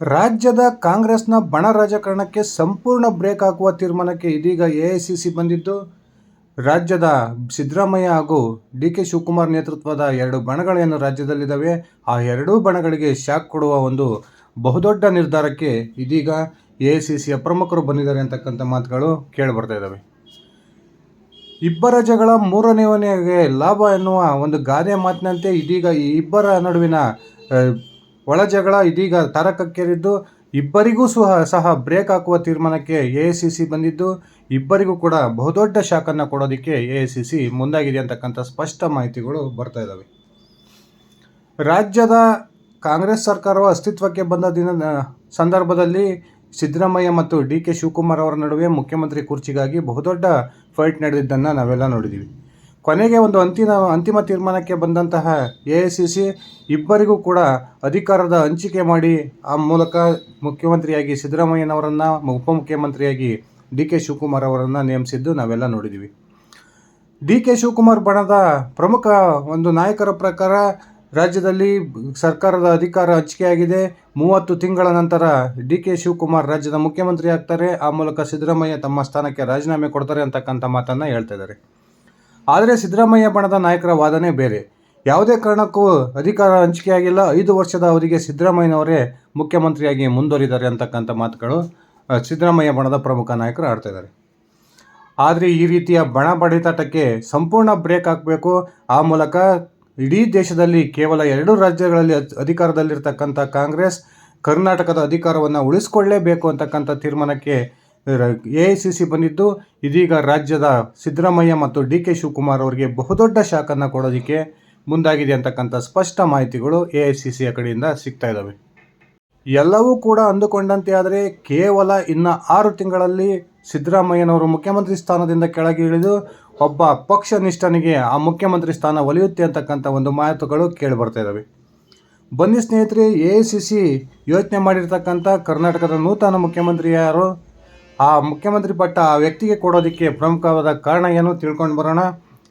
ರಾಜ್ಯದ ಕಾಂಗ್ರೆಸ್ನ ಬಣ ರಾಜಕಾರಣಕ್ಕೆ ಸಂಪೂರ್ಣ ಬ್ರೇಕ್ ಹಾಕುವ ತೀರ್ಮಾನಕ್ಕೆ ಇದೀಗ ಎಐಸಿಸಿ ಬಂದಿದ್ದು, ರಾಜ್ಯದ ಸಿದ್ದರಾಮಯ್ಯ ಹಾಗೂ ಡಿ ಕೆ ಶಿವಕುಮಾರ್ ನೇತೃತ್ವದ ಎರಡು ಬಣಗಳೇನು ರಾಜ್ಯದಲ್ಲಿದ್ದಾವೆ, ಆ ಎರಡೂ ಬಣಗಳಿಗೆ ಶಾಕ್ ಕೊಡುವ ಒಂದು ಬಹುದೊಡ್ಡ ನಿರ್ಧಾರಕ್ಕೆ ಇದೀಗ ಎಐಸಿಸಿಯ ಪ್ರಮುಖರು ಬಂದಿದ್ದಾರೆ ಅಂತಕ್ಕಂಥ ಮಾತುಗಳು ಕೇಳಿಬರ್ತಾ ಇದ್ದಾವೆ. ಇಬ್ಬರ ಜಗಳ ಮೂರನೆಯವನಿಗೆ ಲಾಭ ಎನ್ನುವ ಒಂದು ಗಾದೆ ಮಾತಿನಂತೆ ಇದೀಗ ಈ ಇಬ್ಬರ ನಡುವಿನ ಒಳ ಜಗಳ ಇದೀಗ ತಾರಕಕ್ಕೇರಿದ್ದು, ಇಬ್ಬರಿಗೂ ಸಹ ಬ್ರೇಕ್ ಹಾಕುವ ತೀರ್ಮಾನಕ್ಕೆ ಎಐಸಿಸಿ ಬಂದಿದ್ದು, ಇಬ್ಬರಿಗೂ ಕೂಡ ಬಹುದೊಡ್ಡ ಶಾಕನ್ನು ಕೊಡೋದಕ್ಕೆ ಎಐಸಿಸಿ ಮುಂದಾಗಿದೆ ಅಂತಕ್ಕಂಥ ಸ್ಪಷ್ಟ ಮಾಹಿತಿಗಳು ಬರ್ತಾ ಇದ್ದಾವೆ. ರಾಜ್ಯದ ಕಾಂಗ್ರೆಸ್ ಸರ್ಕಾರವು ಅಸ್ತಿತ್ವಕ್ಕೆ ಬಂದ ಸಂದರ್ಭದಲ್ಲಿ ಸಿದ್ದರಾಮಯ್ಯ ಮತ್ತು ಡಿ ಕೆ ಶಿವಕುಮಾರ್ ಅವರ ನಡುವೆ ಮುಖ್ಯಮಂತ್ರಿ ಕುರ್ಚಿಗಾಗಿ ಬಹುದೊಡ್ಡ ಫೈಟ್ ನಡೆದಿದ್ದನ್ನು ನಾವೆಲ್ಲ ನೋಡಿದ್ದೀವಿ. ಕೊನೆಗೆ ಒಂದು ಅಂತಿಮ ತೀರ್ಮಾನಕ್ಕೆ ಬಂದಂತಹ ಎಐಸಿಸಿ ಇಬ್ಬರಿಗೂ ಕೂಡ ಅಧಿಕಾರದ ಹಂಚಿಕೆ ಮಾಡಿ ಆ ಮೂಲಕ ಮುಖ್ಯಮಂತ್ರಿಯಾಗಿ ಸಿದ್ದರಾಮಯ್ಯನವರನ್ನು, ಉಪಮುಖ್ಯಮಂತ್ರಿಯಾಗಿ ಡಿ ಕೆ ಶಿವಕುಮಾರ್ ಅವರನ್ನು ನೇಮಿಸಿದ್ದು ನಾವೆಲ್ಲ ನೋಡಿದ್ದೀವಿ. ಡಿ ಕೆ ಶಿವಕುಮಾರ್ ಬಣದ ಪ್ರಮುಖ ಒಂದು ನಾಯಕರ ಪ್ರಕಾರ ರಾಜ್ಯದಲ್ಲಿ ಸರ್ಕಾರದ ಅಧಿಕಾರ ಹಂಚಿಕೆಯಾಗಿದೆ. 30 ತಿಂಗಳ ನಂತರ ಡಿ ಕೆ ಶಿವಕುಮಾರ್ ರಾಜ್ಯದ ಮುಖ್ಯಮಂತ್ರಿ ಆಗ್ತಾರೆ. ಆ ಮೂಲಕ ಸಿದ್ದರಾಮಯ್ಯ ತಮ್ಮ ಸ್ಥಾನಕ್ಕೆ ರಾಜೀನಾಮೆ ಕೊಡ್ತಾರೆ ಅಂತಕ್ಕಂಥ ಮಾತನ್ನು ಹೇಳ್ತಾ ಇದ್ದಾರೆ. ಆದರೆ ಸಿದ್ದರಾಮಯ್ಯ ಬಣದ ನಾಯಕರ ವಾದನೆ ಬೇರೆ. ಯಾವುದೇ ಕಾರಣಕ್ಕೂ ಅಧಿಕಾರ ಹಂಚಿಕೆಯಾಗಿಲ್ಲ, 5 ವರ್ಷದ ಅವಧಿಗೆ ಸಿದ್ದರಾಮಯ್ಯನವರೇ ಮುಖ್ಯಮಂತ್ರಿಯಾಗಿ ಮುಂದುವರಿದ್ದಾರೆ ಅಂತಕ್ಕಂಥ ಮಾತುಗಳು ಸಿದ್ದರಾಮಯ್ಯ ಬಣದ ಪ್ರಮುಖ ನಾಯಕರು ಆಡ್ತಾ ಇದ್ದಾರೆ. ಆದರೆ ಈ ರೀತಿಯ ಬಣ ಬಡಿದಾಟಕ್ಕೆ ಸಂಪೂರ್ಣ ಬ್ರೇಕ್ ಹಾಕಬೇಕು. ಆ ಮೂಲಕ ಇಡೀ ದೇಶದಲ್ಲಿ ಕೇವಲ 2 ರಾಜ್ಯಗಳಲ್ಲಿ ಅಧಿಕಾರದಲ್ಲಿರ್ತಕ್ಕಂಥ ಕಾಂಗ್ರೆಸ್ ಕರ್ನಾಟಕದ ಅಧಿಕಾರವನ್ನು ಉಳಿಸ್ಕೊಳ್ಳೇಬೇಕು ಅಂತಕ್ಕಂಥ ತೀರ್ಮಾನಕ್ಕೆ ಎಐಸಿಸಿ ಬಂದಿದ್ದು, ಇದೀಗ ರಾಜ್ಯದ ಸಿದ್ದರಾಮಯ್ಯ ಮತ್ತು ಡಿ ಕೆ ಶಿವಕುಮಾರ್ ಅವರಿಗೆ ಬಹುದೊಡ್ಡ ಶಾಕನ್ನು ಕೊಡೋದಕ್ಕೆ ಮುಂದಾಗಿದೆ ಅಂತಕ್ಕಂಥ ಸ್ಪಷ್ಟ ಮಾಹಿತಿಗಳು ಎಐಸಿಸಿಯ ಕಡೆಯಿಂದ ಸಿಗ್ತಾ ಇದ್ದಾವೆ. ಎಲ್ಲವೂ ಕೂಡ ಅಂದುಕೊಂಡಂತೆ ಆದರೆ ಕೇವಲ ಇನ್ನು 6 ತಿಂಗಳಲ್ಲಿ ಸಿದ್ದರಾಮಯ್ಯನವರು ಮುಖ್ಯಮಂತ್ರಿ ಸ್ಥಾನದಿಂದ ಕೆಳಗೆ ಇಳಿದು ಒಬ್ಬ ಪಕ್ಷನಿಷ್ಠನಿಗೆ ಆ ಮುಖ್ಯಮಂತ್ರಿ ಸ್ಥಾನ ಒಲಿಯುತ್ತೆ ಅಂತಕ್ಕಂಥ ಒಂದು ಮಾತುಗಳು ಕೇಳಿಬರ್ತಾ ಇದ್ದಾವೆ. ಬನ್ನಿ ಸ್ನೇಹಿತರೆ, ಎಐಸಿಸಿ ಯೋಚನೆ ಮಾಡಿರ್ತಕ್ಕಂಥ ಕರ್ನಾಟಕದ ನೂತನ ಮುಖ್ಯಮಂತ್ರಿ ಯಾರು, ಆ ಮುಖ್ಯಮಂತ್ರಿ ಪಟ್ಟ ಆ ವ್ಯಕ್ತಿಗೆ ಕೊಡೋದಕ್ಕೆ ಪ್ರಮುಖವಾದ ಕಾರಣ ಏನು ತಿಳ್ಕೊಂಡು ಬರೋಣ.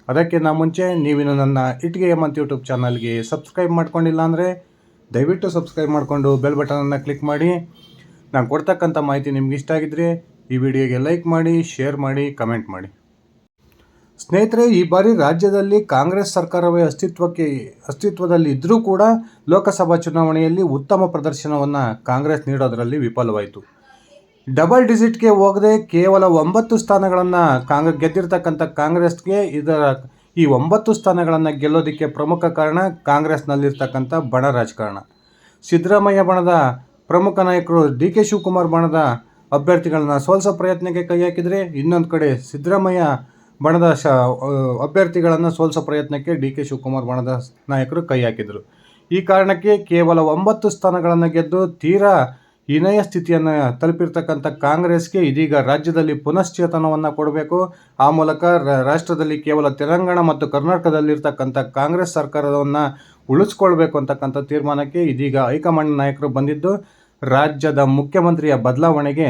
ಅದಕ್ಕಿಂತ ಮುಂಚೆ ನೀವಿನ್ನು ನನ್ನ ಇಟ್ಗೆ ಹೇಮಂತ್ ಯೂಟ್ಯೂಬ್ ಚಾನಲ್ಗೆ ಸಬ್ಸ್ಕ್ರೈಬ್ ಮಾಡ್ಕೊಂಡಿಲ್ಲ ಅಂದರೆ ದಯವಿಟ್ಟು ಸಬ್ಸ್ಕ್ರೈಬ್ ಮಾಡಿಕೊಂಡು ಬೆಲ್ ಬಟನನ್ನು ಕ್ಲಿಕ್ ಮಾಡಿ. ನಾನು ಕೊಡ್ತಕ್ಕಂಥ ಮಾಹಿತಿ ನಿಮ್ಗೆ ಇಷ್ಟ ಆಗಿದ್ದರೆ ಈ ವಿಡಿಯೋಗೆ ಲೈಕ್ ಮಾಡಿ, ಶೇರ್ ಮಾಡಿ, ಕಮೆಂಟ್ ಮಾಡಿ. ಸ್ನೇಹಿತರೆ, ಈ ಬಾರಿ ರಾಜ್ಯದಲ್ಲಿ ಕಾಂಗ್ರೆಸ್ ಸರ್ಕಾರವೇ ಅಸ್ತಿತ್ವದಲ್ಲಿ ಇದ್ದರೂ ಕೂಡ ಲೋಕಸಭಾ ಚುನಾವಣೆಯಲ್ಲಿ ಉತ್ತಮ ಪ್ರದರ್ಶನವನ್ನು ಕಾಂಗ್ರೆಸ್ ನೀಡೋದರಲ್ಲಿ ವಿಫಲವಾಯಿತು. ಡಬಲ್ ಡಿಜಿಟ್ಗೆ ಹೋಗದೆ ಕೇವಲ 9 ಸ್ಥಾನಗಳನ್ನು ಗೆದ್ದಿರ್ತಕ್ಕಂಥ ಕಾಂಗ್ರೆಸ್ಗೆ ಈ 9 ಸ್ಥಾನಗಳನ್ನು ಗೆಲ್ಲೋದಕ್ಕೆ ಪ್ರಮುಖ ಕಾರಣ ಕಾಂಗ್ರೆಸ್ನಲ್ಲಿರ್ತಕ್ಕಂಥ ಬಣ ರಾಜಕಾರಣ. ಸಿದ್ದರಾಮಯ್ಯ ಬಣದ ಪ್ರಮುಖ ನಾಯಕರು ಡಿ ಕೆ ಶಿವಕುಮಾರ್ ಬಣದ ಅಭ್ಯರ್ಥಿಗಳನ್ನು ಸೋಲಿಸೋ ಪ್ರಯತ್ನಕ್ಕೆ ಕೈ ಹಾಕಿದರೆ, ಇನ್ನೊಂದು ಕಡೆ ಸಿದ್ದರಾಮಯ್ಯ ಬಣದ ಅಭ್ಯರ್ಥಿಗಳನ್ನು ಸೋಲಿಸೋ ಪ್ರಯತ್ನಕ್ಕೆ ಡಿ ಕೆ ಶಿವಕುಮಾರ್ ಬಣದ ನಾಯಕರು ಕೈ ಹಾಕಿದರು. ಈ ಕಾರಣಕ್ಕೆ ಕೇವಲ 9 ಸ್ಥಾನಗಳನ್ನು ಗೆದ್ದು ತೀರಾ ಹೀನಾಯ ಸ್ಥಿತಿಯನ್ನು ತಲುಪಿರ್ತಕ್ಕಂಥ ಕಾಂಗ್ರೆಸ್ಗೆ ಇದೀಗ ರಾಜ್ಯದಲ್ಲಿ ಪುನಶ್ಚೇತನವನ್ನು ಕೊಡಬೇಕು. ಆ ಮೂಲಕ ರಾಷ್ಟ್ರದಲ್ಲಿ ಕೇವಲ ತೆಲಂಗಾಣ ಮತ್ತು ಕರ್ನಾಟಕದಲ್ಲಿರ್ತಕ್ಕಂಥ ಕಾಂಗ್ರೆಸ್ ಸರ್ಕಾರವನ್ನು ಉಳಿಸ್ಕೊಳ್ಬೇಕು ಅಂತಕ್ಕಂಥ ತೀರ್ಮಾನಕ್ಕೆ ಇದೀಗ ಹೈಕಮಾಂಡ್ ನಾಯಕರು ಬಂದಿದ್ದು, ರಾಜ್ಯದ ಮುಖ್ಯಮಂತ್ರಿಯ ಬದಲಾವಣೆಗೆ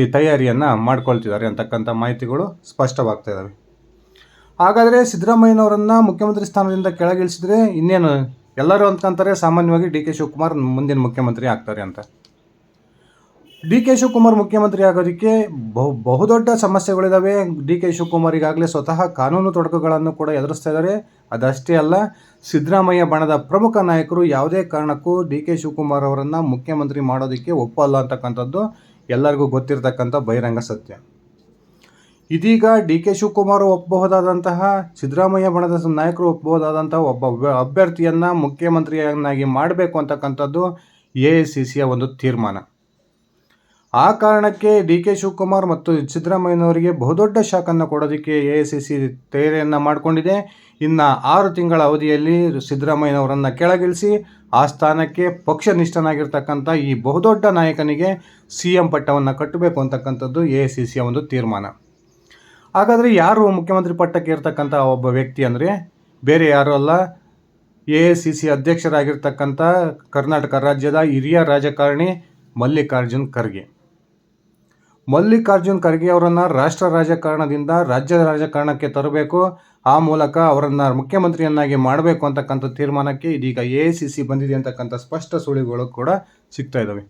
ಈ ತಯಾರಿಯನ್ನು ಮಾಡ್ಕೊಳ್ತಿದ್ದಾರೆ ಅಂತಕ್ಕಂಥ ಮಾಹಿತಿಗಳು ಸ್ಪಷ್ಟವಾಗ್ತಾ ಇದ್ದಾವೆ. ಹಾಗಾದರೆ ಸಿದ್ದರಾಮಯ್ಯನವರನ್ನು ಮುಖ್ಯಮಂತ್ರಿ ಸ್ಥಾನದಿಂದ ಕೆಳಗಿಳಿಸಿದರೆ ಇನ್ನೇನು ಎಲ್ಲರೂ ಅಂದ್ಕೊಂತಾರೆ ಸಾಮಾನ್ಯವಾಗಿ ಡಿ ಕೆ ಶಿವಕುಮಾರ್ ಮುಂದಿನ ಮುಖ್ಯಮಂತ್ರಿ ಆಗ್ತಾರೆ ಅಂತ. ಡಿ ಕೆ ಶಿವಕುಮಾರ್ ಮುಖ್ಯಮಂತ್ರಿ ಆಗೋದಕ್ಕೆ ಬಹುದೊಡ್ಡ ಸಮಸ್ಯೆಗಳಿದ್ದಾವೆ. ಡಿ ಕೆ ಶಿವಕುಮಾರ್ ಈಗಾಗಲೇ ಸ್ವತಃ ಕಾನೂನು ತೊಡಕುಗಳನ್ನು ಕೂಡ ಎದುರಿಸ್ತಾ ಇದ್ದಾರೆ. ಅದಷ್ಟೇ ಅಲ್ಲ, ಸಿದ್ದರಾಮಯ್ಯ ಬಣದ ಪ್ರಮುಖ ನಾಯಕರು ಯಾವುದೇ ಕಾರಣಕ್ಕೂ ಡಿ ಕೆ ಶಿವಕುಮಾರ್ ಅವರನ್ನು ಮುಖ್ಯಮಂತ್ರಿ ಮಾಡೋದಕ್ಕೆ ಒಪ್ಪಲ್ಲ ಅಂತಕ್ಕಂಥದ್ದು ಎಲ್ಲರಿಗೂ ಗೊತ್ತಿರತಕ್ಕಂಥ ಬಹಿರಂಗ ಸತ್ಯ. ಇದೀಗ ಡಿ ಕೆ ಶಿವಕುಮಾರ್ ಒಪ್ಪಬಹುದಾದಂತಹ, ಸಿದ್ದರಾಮಯ್ಯ ಬಣದ ನಾಯಕರು ಒಪ್ಪಬಹುದಾದಂತಹ ಒಬ್ಬ ಅಭ್ಯರ್ಥಿಯನ್ನು ಮುಖ್ಯಮಂತ್ರಿಯನ್ನಾಗಿ ಮಾಡಬೇಕು ಅಂತಕ್ಕಂಥದ್ದು ಎಐಸಿಸಿಯ ಒಂದು ತೀರ್ಮಾನ. ಆ ಕಾರಣಕ್ಕೆ ಡಿ ಕೆ ಶಿವಕುಮಾರ್ ಮತ್ತು ಸಿದ್ದರಾಮಯ್ಯನವರಿಗೆ ಬಹುದೊಡ್ಡ ಶಾಕನ್ನು ಕೊಡೋದಕ್ಕೆ ಎಐಸಿಸಿ ತಯಾರಿಯನ್ನು ಮಾಡಿಕೊಂಡಿದೆ. ಇನ್ನು 6 ತಿಂಗಳ ಅವಧಿಯಲ್ಲಿ ಸಿದ್ದರಾಮಯ್ಯನವರನ್ನು ಕೆಳಗಿಳಿಸಿ ಆ ಸ್ಥಾನಕ್ಕೆ ಪಕ್ಷನಿಷ್ಠನಾಗಿರ್ತಕ್ಕಂಥ ಈ ಬಹುದೊಡ್ಡ ನಾಯಕನಿಗೆ CM ಪಟ್ಟವನ್ನು ಕಟ್ಟಬೇಕು ಅಂತಕ್ಕಂಥದ್ದು ಎಐಸಿಸಿಯ ಒಂದು ತೀರ್ಮಾನ. ಹಾಗಾದರೆ ಯಾರು ಮುಖ್ಯಮಂತ್ರಿ ಪಟ್ಟಕ್ಕೆ ಇರ್ತಕ್ಕಂಥ ಒಬ್ಬ ವ್ಯಕ್ತಿ ಅಂದರೆ ಬೇರೆ ಯಾರೂ ಅಲ್ಲ, ಎಐಸಿಸಿ ಅಧ್ಯಕ್ಷರಾಗಿರ್ತಕ್ಕಂಥ ಕರ್ನಾಟಕ ರಾಜ್ಯದ ಹಿರಿಯ ರಾಜಕಾರಣಿ ಮಲ್ಲಿಕಾರ್ಜುನ್ ಖರ್ಗೆ ಅವರನ್ನು ರಾಷ್ಟ್ರ ರಾಜಕಾರಣದಿಂದ ರಾಜ್ಯ ರಾಜಕಾರಣಕ್ಕೆ ತರಬೇಕು. ಆ ಮೂಲಕ ಅವರನ್ನು ಮುಖ್ಯಮಂತ್ರಿಯನ್ನಾಗಿ ಮಾಡಬೇಕು ಅಂತಕ್ಕಂಥ ತೀರ್ಮಾನಕ್ಕೆ ಇದೀಗ ಎಐಸಿಸಿ ಬಂದಿದೆ ಅಂತಕ್ಕಂಥ ಸ್ಪಷ್ಟ ಸುಳಿವುಗಳು ಕೂಡ ಸಿಗ್ತಾ ಇದ್ದಾವೆ.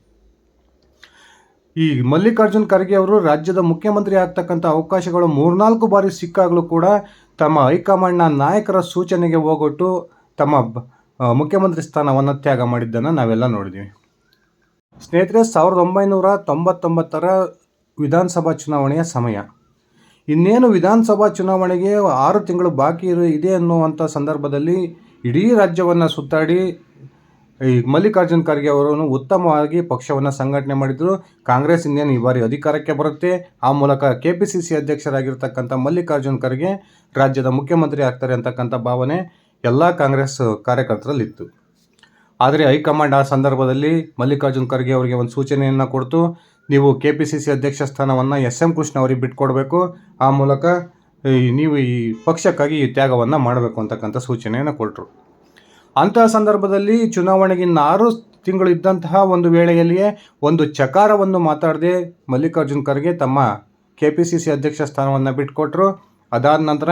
ಈ ಮಲ್ಲಿಕಾರ್ಜುನ್ ಖರ್ಗೆ ಅವರು ರಾಜ್ಯದ ಮುಖ್ಯಮಂತ್ರಿ ಆಗ್ತಕ್ಕಂಥ ಅವಕಾಶಗಳು 3-4 ಬಾರಿ ಸಿಕ್ಕಾಗಲೂ ಕೂಡ ತಮ್ಮ ಹೈಕಮಾಂಡ್ನ ನಾಯಕರ ಸೂಚನೆಗೆ ಹೋಗೊಟ್ಟು ತಮ್ಮ ಮುಖ್ಯಮಂತ್ರಿ ಸ್ಥಾನವನ್ನು ತ್ಯಾಗ ಮಾಡಿದ್ದನ್ನು ನಾವೆಲ್ಲ ನೋಡಿದ್ದೀವಿ. ಸ್ನೇಹಿತರೆ, 1999ರ ವಿಧಾನಸಭಾ ಚುನಾವಣೆಯ ಸಮಯ. ಇನ್ನೇನು ವಿಧಾನಸಭಾ ಚುನಾವಣೆಗೆ 6 ತಿಂಗಳು ಬಾಕಿ ಇದೆ ಅನ್ನುವಂಥ ಸಂದರ್ಭದಲ್ಲಿ ಇಡೀ ರಾಜ್ಯವನ್ನು ಸುತ್ತಾಡಿ ಈ ಮಲ್ಲಿಕಾರ್ಜುನ್ ಖರ್ಗೆ ಅವರನ್ನು ಉತ್ತಮವಾಗಿ ಪಕ್ಷವನ್ನು ಸಂಘಟನೆ ಮಾಡಿದರು. ಕಾಂಗ್ರೆಸ್ ಇನ್ನೇನು ಈ ಬಾರಿ ಅಧಿಕಾರಕ್ಕೆ ಬರುತ್ತೆ, ಆ ಮೂಲಕ KPCC ಅಧ್ಯಕ್ಷರಾಗಿರ್ತಕ್ಕಂಥ ಮಲ್ಲಿಕಾರ್ಜುನ್ ಖರ್ಗೆ ರಾಜ್ಯದ ಮುಖ್ಯಮಂತ್ರಿ ಆಗ್ತಾರೆ ಅಂತಕ್ಕಂಥ ಭಾವನೆ ಎಲ್ಲ ಕಾಂಗ್ರೆಸ್ ಕಾರ್ಯಕರ್ತರಲ್ಲಿತ್ತು. ಆದರೆ ಹೈಕಮಾಂಡ್ ಆ ಸಂದರ್ಭದಲ್ಲಿ ಮಲ್ಲಿಕಾರ್ಜುನ್ ಖರ್ಗೆ ಅವರಿಗೆ ಒಂದು ಸೂಚನೆಯನ್ನು ಕೊಡ್ತು. ನೀವು KPCC ಅಧ್ಯಕ್ಷ ಸ್ಥಾನವನ್ನು SM ಕೃಷ್ಣ ಅವರಿಗೆ ಬಿಟ್ಕೊಡ್ಬೇಕು, ಆ ಮೂಲಕ ನೀವು ಈ ಪಕ್ಷಕ್ಕಾಗಿ ಈ ತ್ಯಾಗವನ್ನು ಮಾಡಬೇಕು ಅಂತಕ್ಕಂಥ ಸೂಚನೆಯನ್ನು ಕೊಟ್ಟರು. ಅಂತಹ ಸಂದರ್ಭದಲ್ಲಿ ಚುನಾವಣೆಗೆ 6 ತಿಂಗಳು ಇದ್ದಂತಹ ಒಂದು ವೇಳೆಯಲ್ಲಿಯೇ ಒಂದು ಚಕಾರವನ್ನು ಮಾತಾಡದೆ ಮಲ್ಲಿಕಾರ್ಜುನ್ ಖರ್ಗೆ ತಮ್ಮ KPCC ಅಧ್ಯಕ್ಷ ಸ್ಥಾನವನ್ನು ಬಿಟ್ಟುಕೊಟ್ರು. ಅದಾದ ನಂತರ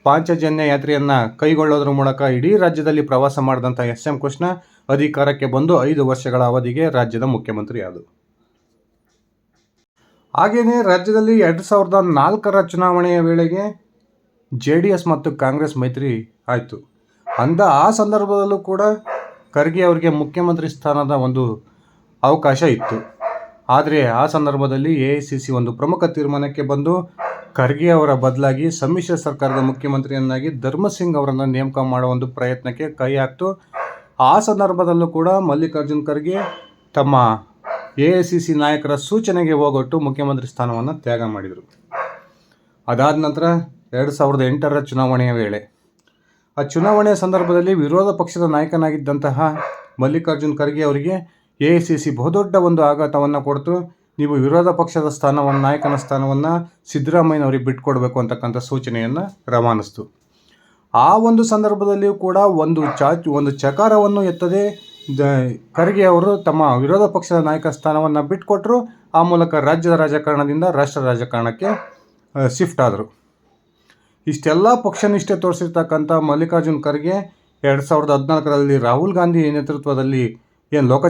ಪಾಂಚಜನ್ಯ ಯಾತ್ರೆಯನ್ನು ಕೈಗೊಳ್ಳೋದ್ರ ಮೂಲಕ ಇಡೀ ರಾಜ್ಯದಲ್ಲಿ ಪ್ರವಾಸ ಮಾಡಿದಂಥ SM ಕೃಷ್ಣ ಅಧಿಕಾರಕ್ಕೆ ಬಂದು 5 ವರ್ಷಗಳ ಅವಧಿಗೆ ರಾಜ್ಯದ ಮುಖ್ಯಮಂತ್ರಿ ಆದರು. ಹಾಗೆಯೇ ರಾಜ್ಯದಲ್ಲಿ 2004ರ ಚುನಾವಣೆಯ ವೇಳೆಗೆ JDS ಮತ್ತು ಕಾಂಗ್ರೆಸ್ ಮೈತ್ರಿ ಆಯಿತು. ಆ ಸಂದರ್ಭದಲ್ಲೂ ಕೂಡ ಖರ್ಗೆ ಅವರಿಗೆ ಮುಖ್ಯಮಂತ್ರಿ ಸ್ಥಾನದ ಒಂದು ಅವಕಾಶ ಇತ್ತು. ಆದರೆ ಆ ಸಂದರ್ಭದಲ್ಲಿ AICC ಒಂದು ಪ್ರಮುಖ ತೀರ್ಮಾನಕ್ಕೆ ಬಂದು ಖರ್ಗೆ ಅವರ ಬದಲಾಗಿ ಸಮ್ಮಿಶ್ರ ಸರ್ಕಾರದ ಮುಖ್ಯಮಂತ್ರಿಯನ್ನಾಗಿ ಧರ್ಮಸಿಂಗ್ ಅವರನ್ನು ನೇಮಕ ಮಾಡುವ ಒಂದು ಪ್ರಯತ್ನಕ್ಕೆ ಕೈ ಹಾಕ್ತು. ಆ ಸಂದರ್ಭದಲ್ಲೂ ಕೂಡ ಮಲ್ಲಿಕಾರ್ಜುನ್ ಖರ್ಗೆ ತಮ್ಮ AICC ನಾಯಕರ ಸೂಚನೆಗೆ ಹೋಗೊಟ್ಟು ಮುಖ್ಯಮಂತ್ರಿ ಸ್ಥಾನವನ್ನು ತ್ಯಾಗ ಮಾಡಿದರು. ಅದಾದ ನಂತರ 2008ರ ಚುನಾವಣೆಯ ವೇಳೆ ಆ ಚುನಾವಣೆಯ ಸಂದರ್ಭದಲ್ಲಿ ವಿರೋಧ ಪಕ್ಷದ ನಾಯಕನಾಗಿದ್ದಂತಹ ಮಲ್ಲಿಕಾರ್ಜುನ್ ಖರ್ಗೆ ಅವರಿಗೆ AICC ಬಹುದೊಡ್ಡ ಒಂದು ಆಘಾತವನ್ನು ಕೊಡ್ತು. ನೀವು ವಿರೋಧ ಪಕ್ಷದ ನಾಯಕನ ಸ್ಥಾನವನ್ನು ಸಿದ್ದರಾಮಯ್ಯನವರಿಗೆ ಬಿಟ್ಕೊಡ್ಬೇಕು ಅಂತಕ್ಕಂಥ ಸೂಚನೆಯನ್ನು ರವಾನಿಸ್ತು. ಆ ಒಂದು ಸಂದರ್ಭದಲ್ಲಿಯೂ ಕೂಡ ಒಂದು ಚಕಾರವನ್ನು ಎತ್ತದೆ ಖರ್ಗೆ ಅವರು ತಮ್ಮ ವಿರೋಧ ಪಕ್ಷದ ನಾಯಕ ಸ್ಥಾನವನ್ನು ಬಿಟ್ಟುಕೊಟ್ಟರು. ಆ ಮೂಲಕ ರಾಜ್ಯದ ರಾಜಕಾರಣದಿಂದ ರಾಷ್ಟ್ರ ರಾಜಕಾರಣಕ್ಕೆ ಶಿಫ್ಟ್ ಆದರು. ಇಷ್ಟೆಲ್ಲ ಪಕ್ಷನಿಷ್ಠೆ ತೋರಿಸಿರ್ತಕ್ಕಂಥ ಮಲ್ಲಿಕಾರ್ಜುನ್ ಖರ್ಗೆ 2014ರಲ್ಲಿ ರಾಹುಲ್ ಗಾಂಧಿ ನೇತೃತ್ವದಲ್ಲಿ ಏನು ಲೋಕ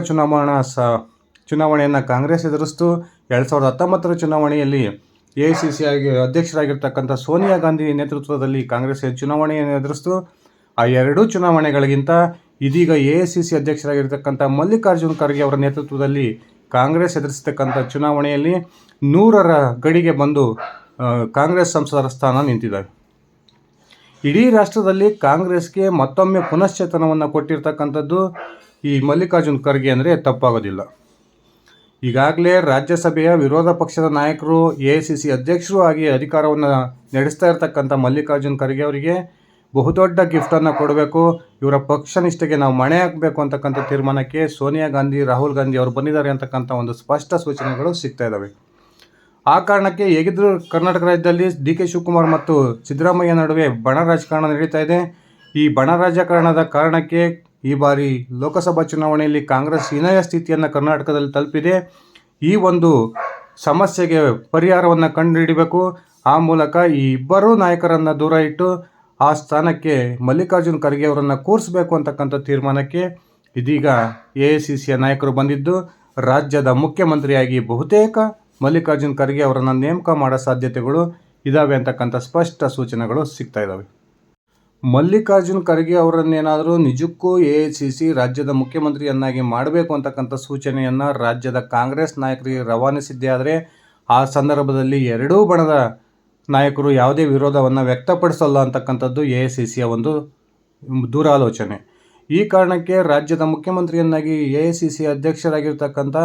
ಚುನಾವಣೆಯನ್ನು ಕಾಂಗ್ರೆಸ್ ಎದುರಿಸ್ತು. 2019ರ ಚುನಾವಣೆಯಲ್ಲಿ AICC ಅಧ್ಯಕ್ಷರಾಗಿರ್ತಕ್ಕಂಥ ಸೋನಿಯಾ ಗಾಂಧಿ ನೇತೃತ್ವದಲ್ಲಿ ಕಾಂಗ್ರೆಸ್ ಚುನಾವಣೆಯನ್ನು ಎದುರಿಸ್ತು. ಆ 2 ಚುನಾವಣೆಗಳಿಗಿಂತ ಇದೀಗ AICC ಅಧ್ಯಕ್ಷರಾಗಿರ್ತಕ್ಕಂಥ ಮಲ್ಲಿಕಾರ್ಜುನ್ ಖರ್ಗೆ ಅವರ ನೇತೃತ್ವದಲ್ಲಿ ಕಾಂಗ್ರೆಸ್ ಎದುರಿಸ್ತಕ್ಕಂಥ ಚುನಾವಣೆಯಲ್ಲಿ 100ರ ಗಡಿಗೆ ಬಂದು ಕಾಂಗ್ರೆಸ್ ಸಂಸದರ ಸ್ಥಾನ ನಿಂತಿದ್ದಾರೆ. ಇಡೀ ರಾಷ್ಟ್ರದಲ್ಲಿ ಕಾಂಗ್ರೆಸ್ಗೆ ಮತ್ತೊಮ್ಮೆ ಪುನಶ್ಚೇತನವನ್ನು ಕೊಟ್ಟಿರ್ತಕ್ಕಂಥದ್ದು ಈ ಮಲ್ಲಿಕಾರ್ಜುನ್ ಖರ್ಗೆ ಅಂದರೆ ತಪ್ಪಾಗೋದಿಲ್ಲ. ಈಗಾಗಲೇ ರಾಜ್ಯಸಭೆಯ ವಿರೋಧ ಪಕ್ಷದ ನಾಯಕರು AICC ಅಧ್ಯಕ್ಷರು ಆಗಿ ಅಧಿಕಾರವನ್ನು ನಡೆಸ್ತಾ ಇರ್ತಕ್ಕಂಥ ಮಲ್ಲಿಕಾರ್ಜುನ್ ಖರ್ಗೆ ಅವರಿಗೆ ಬಹುದೊಡ್ಡ ಗಿಫ್ಟನ್ನು ಕೊಡಬೇಕು, ಇವರ ಪಕ್ಷನಿಷ್ಠೆಗೆ ನಾವು ಮಣೆ ಹಾಕಬೇಕು ಅಂತಕ್ಕಂಥ ತೀರ್ಮಾನಕ್ಕೆ ಸೋನಿಯಾ ಗಾಂಧಿ, ರಾಹುಲ್ ಗಾಂಧಿ ಅವರು ಬಂದಿದ್ದಾರೆ ಅಂತಕ್ಕಂಥ ಒಂದು ಸ್ಪಷ್ಟ ಸೂಚನೆಗಳು ಸಿಗ್ತಾ ಇದ್ದಾವೆ. ಆ ಕಾರಣಕ್ಕೆ ಹೇಗಿದ್ದರೂ ಕರ್ನಾಟಕ ರಾಜ್ಯದಲ್ಲಿ DK ಶಿವಕುಮಾರ್ ಮತ್ತು ಸಿದ್ದರಾಮಯ್ಯ ನಡುವೆ ಬಣ ರಾಜಕಾರಣ ನಡೀತಾ ಇದೆ. ಈ ಬಣ ರಾಜಕಾರಣದ ಕಾರಣಕ್ಕೆ ಈ ಬಾರಿ ಲೋಕಸಭಾ ಚುನಾವಣೆಯಲ್ಲಿ ಕಾಂಗ್ರೆಸ್ ಹೀನಾಯ ಸ್ಥಿತಿಯನ್ನು ಕರ್ನಾಟಕದಲ್ಲಿ ತಲುಪಿದೆ. ಈ ಒಂದು ಸಮಸ್ಯೆಗೆ ಪರಿಹಾರವನ್ನು ಕಂಡುಹಿಡಿಬೇಕು. ಆ ಮೂಲಕ ಈ ಇಬ್ಬರೂ ನಾಯಕರನ್ನು ದೂರ ಇಟ್ಟು ಆ ಸ್ಥಾನಕ್ಕೆ ಮಲ್ಲಿಕಾರ್ಜುನ್ ಖರ್ಗೆ ಅವರನ್ನು ಕೂರಿಸಬೇಕು ಅಂತಕ್ಕಂಥ ತೀರ್ಮಾನಕ್ಕೆ ಇದೀಗ AICCಯ ನಾಯಕರು ಬಂದಿದ್ದು ರಾಜ್ಯದ ಮುಖ್ಯಮಂತ್ರಿಯಾಗಿ ಬಹುತೇಕ ಮಲ್ಲಿಕಾರ್ಜುನ್ ಖರ್ಗೆ ಅವರನ್ನು ನೇಮಕ ಮಾಡೋ ಸಾಧ್ಯತೆಗಳು ಇದ್ದಾವೆ ಅಂತಕ್ಕಂಥ ಸ್ಪಷ್ಟ ಸೂಚನೆಗಳು ಸಿಗ್ತಾ ಇದ್ದಾವೆ. ಮಲ್ಲಿಕಾರ್ಜುನ್ ಖರ್ಗೆ ಅವರನ್ನೇನಾದರೂ ನಿಜಕ್ಕೂ AICC ರಾಜ್ಯದ ಮುಖ್ಯಮಂತ್ರಿಯನ್ನಾಗಿ ಮಾಡಬೇಕು ಅಂತಕ್ಕಂಥ ಸೂಚನೆಯನ್ನು ರಾಜ್ಯದ ಕಾಂಗ್ರೆಸ್ ನಾಯಕರಿಗೆ ರವಾನಿಸಿದ್ದೇ ಆದರೆ ಆ ಸಂದರ್ಭದಲ್ಲಿ 2 ಬಣದ ನಾಯಕರು ಯಾವುದೇ ವಿರೋಧವನ್ನು ವ್ಯಕ್ತಪಡಿಸಲ್ಲ ಅಂತಕ್ಕಂಥದ್ದು AICCಯ ಒಂದು ದೂರಾಲೋಚನೆ. ಈ ಕಾರಣಕ್ಕೆ ರಾಜ್ಯದ ಮುಖ್ಯಮಂತ್ರಿಯನ್ನಾಗಿ AICC ಅಧ್ಯಕ್ಷರಾಗಿರ್ತಕ್ಕಂಥ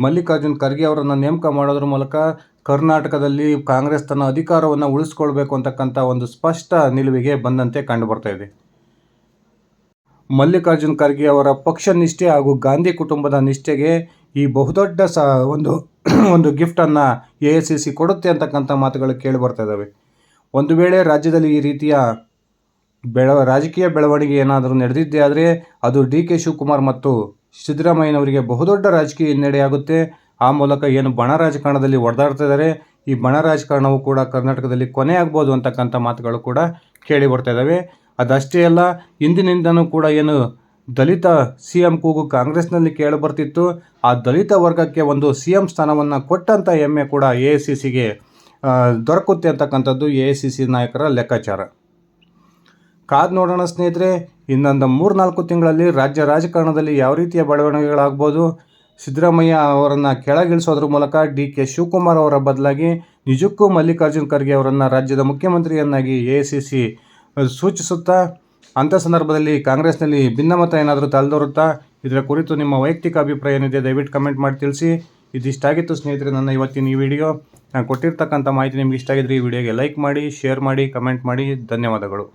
ಮಲ್ಲಿಕಾರ್ಜುನ್ ಖರ್ಗೆ ಅವರನ್ನು ನೇಮಕ ಮಾಡೋದ್ರ ಮೂಲಕ ಕರ್ನಾಟಕದಲ್ಲಿ ಕಾಂಗ್ರೆಸ್ ತನ್ನ ಅಧಿಕಾರವನ್ನು ಉಳಿಸ್ಕೊಳ್ಬೇಕು ಅಂತಕ್ಕಂಥ ಒಂದು ಸ್ಪಷ್ಟ ನಿಲುವಿಗೆ ಬಂದಂತೆ ಕಂಡುಬರ್ತಾ ಇದೆ. ಮಲ್ಲಿಕಾರ್ಜುನ್ ಖರ್ಗೆ ಅವರ ಪಕ್ಷ ನಿಷ್ಠೆ ಹಾಗೂ ಗಾಂಧಿ ಕುಟುಂಬದ ನಿಷ್ಠೆಗೆ ಈ ಬಹುದೊಡ್ಡ ಒಂದು ಗಿಫ್ಟನ್ನು AICC ಕೊಡುತ್ತೆ ಅಂತಕ್ಕಂಥ ಮಾತುಗಳು ಕೇಳಿ ಬರ್ತಾ ಇದ್ದಾವೆ. ಒಂದು ವೇಳೆ ರಾಜ್ಯದಲ್ಲಿ ಈ ರೀತಿಯ ರಾಜಕೀಯ ಬೆಳವಣಿಗೆ ಏನಾದರೂ ನಡೆದಿದ್ದೇ ಆದರೆ ಅದು DK ಶಿವಕುಮಾರ್ ಮತ್ತು ಸಿದ್ದರಾಮಯ್ಯನವರಿಗೆ ಬಹುದೊಡ್ಡ ರಾಜಕೀಯ ಹಿನ್ನಡೆಯಾಗುತ್ತೆ. ಆ ಮೂಲಕ ಏನು ಬಣ ರಾಜಕಾರಣದಲ್ಲಿ ಹೊಡೆದಾಡ್ತಾ ಇದ್ದಾರೆ, ಈ ಬಣ ರಾಜಕಾರಣವು ಕೂಡ ಕರ್ನಾಟಕದಲ್ಲಿ ಕೊನೆ ಆಗ್ಬೋದು ಅಂತಕ್ಕಂಥ ಮಾತುಗಳು ಕೂಡ ಕೇಳಿ ಬರ್ತಾ ಇದ್ದಾವೆ. ಅದಷ್ಟೇ ಅಲ್ಲ, ಇಂದಿನಿಂದನೂ ಕೂಡ ಏನು ದಲಿತ CM ಕೂಗು ಕಾಂಗ್ರೆಸ್ನಲ್ಲಿ ಕೇಳಿಬರ್ತಿತ್ತು. ಆ ದಲಿತ ವರ್ಗಕ್ಕೆ ಒಂದು CM ಸ್ಥಾನವನ್ನು ಕೊಟ್ಟಂಥ ಹೆಮ್ಮೆ ಕೂಡ AICCಗೆ ದೊರಕುತ್ತೆ ಅಂತಕ್ಕಂಥದ್ದು AICC ನಾಯಕರ ಲೆಕ್ಕಾಚಾರ. ಕಾದು ನೋಡೋಣ ಸ್ನೇಹಿತರೆ, ಇನ್ನೊಂದು 3-4 ತಿಂಗಳಲ್ಲಿ ರಾಜ್ಯ ರಾಜಕಾರಣದಲ್ಲಿ ಯಾವ ರೀತಿಯ ಬೆಳವಣಿಗೆಗಳಾಗ್ಬೋದು. ಸಿದ್ದರಾಮಯ್ಯ ಅವರನ್ನು ಕೆಳಗಿಳಿಸೋದ್ರ ಮೂಲಕ DK ಶಿವಕುಮಾರ್ ಅವರ ಬದಲಾಗಿ ನಿಜಕ್ಕೂ ಮಲ್ಲಿಕಾರ್ಜುನ್ ಖರ್ಗೆ ಅವರನ್ನು ರಾಜ್ಯದ ಮುಖ್ಯಮಂತ್ರಿಯನ್ನಾಗಿ AICC ಸೂಚಿಸುತ್ತಾ, ಅಂಥ ಸಂದರ್ಭದಲ್ಲಿ ಕಾಂಗ್ರೆಸ್ನಲ್ಲಿ ಭಿನ್ನಮತ ಏನಾದರೂ ತಲೆದೋರುತ್ತಾ? ಇದರ ಕುರಿತು ನಿಮ್ಮ ವೈಯಕ್ತಿಕ ಅಭಿಪ್ರಾಯ ಏನಿದೆ ದಯವಿಟ್ಟು ಕಮೆಂಟ್ ಮಾಡಿ ತಿಳಿಸಿ. ಇದಿಷ್ಟಾಗಿತ್ತು ಸ್ನೇಹಿತರೆ ನನ್ನ ಇವತ್ತಿನ ಈ ವಿಡಿಯೋ. ನಾನು ಕೊಟ್ಟಿರ್ತಕ್ಕಂಥ ಮಾಹಿತಿ ನಿಮ್ಗೆ ಇಷ್ಟ ಆಗಿದ್ರೆ ಈ ವಿಡಿಯೋಗೆ ಲೈಕ್ ಮಾಡಿ, ಶೇರ್ ಮಾಡಿ, ಕಮೆಂಟ್ ಮಾಡಿ. ಧನ್ಯವಾದಗಳು.